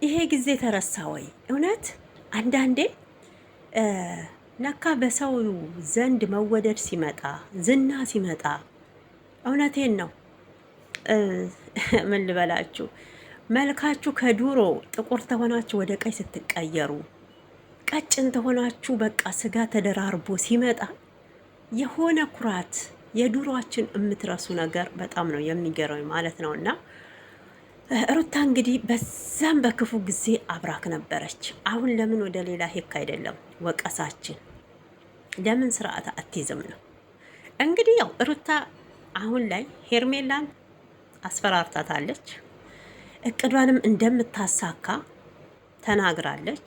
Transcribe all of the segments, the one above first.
ይሄ ጊዜ ተረሳ ወይ? እውነት አንዳንዴ ነካ በሰው ዘንድ መወደድ ሲመጣ ዝና ሲመጣ እውነቴን ነው ምን ልበላችሁ፣ መልካችሁ ከዱሮ ጥቁር ተሆናችሁ ወደ ቀይ ስትቀየሩ፣ ቀጭን ተሆናችሁ በቃ ስጋ ተደራርቦ ሲመጣ የሆነ ኩራት የዱሯችን የምትረሱ ነገር በጣም ነው የሚገርመኝ ማለት ነው። እና ሩታ እንግዲህ በዛም በክፉ ጊዜ አብራክ ነበረች። አሁን ለምን ወደ ሌላ ሄክ አይደለም ወቀሳችን፣ ለምን ስርዓት አትይዝም ነው እንግዲህ። ያው ሩታ አሁን ላይ ሄርሜላን አስፈራርታታለች። እቅዷንም እንደምታሳካ ተናግራለች።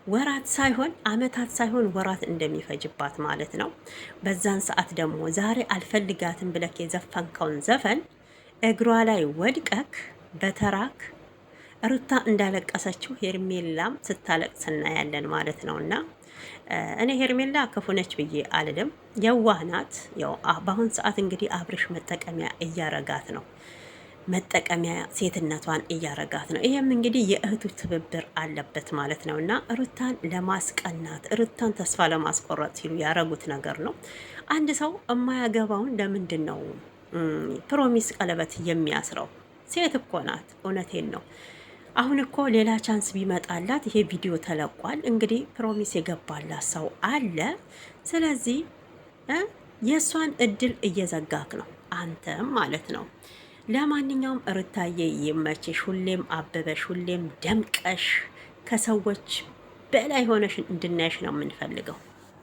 ወራት ሳይሆን አመታት ሳይሆን ወራት እንደሚፈጅባት ማለት ነው። በዛን ሰዓት ደግሞ ዛሬ አልፈልጋትም ብለክ የዘፈንከውን ዘፈን እግሯ ላይ ወድቀክ በተራክ ሩታ እንዳለቀሰችው ሄርሜላም ስታለቅስ እናያለን ማለት ነው። እና እኔ ሄርሜላ ክፉ ነች ብዬ አልልም፣ የዋህ ናት። ያው በአሁን ሰዓት እንግዲህ አብርሽ መጠቀሚያ እያረጋት ነው፣ መጠቀሚያ ሴትነቷን እያረጋት ነው። ይሄም እንግዲህ የእህቱ ትብብር አለበት ማለት ነው። እና ሩታን ለማስቀናት ሩታን ተስፋ ለማስቆረጥ ሲሉ ያረጉት ነገር ነው። አንድ ሰው የማያገባውን ለምንድን ነው ፕሮሚስ ቀለበት የሚያስረው? ሴት እኮ ናት። እውነቴን ነው። አሁን እኮ ሌላ ቻንስ ቢመጣላት ይሄ ቪዲዮ ተለቋል። እንግዲህ ፕሮሚስ የገባላት ሰው አለ። ስለዚህ የእሷን እድል እየዘጋክ ነው አንተም ማለት ነው። ለማንኛውም ሩታዬ ይመችሽ፣ ሁሌም አበበሽ፣ ሁሌም ደምቀሽ ከሰዎች በላይ ሆነሽ እንድናይሽ ነው የምንፈልገው።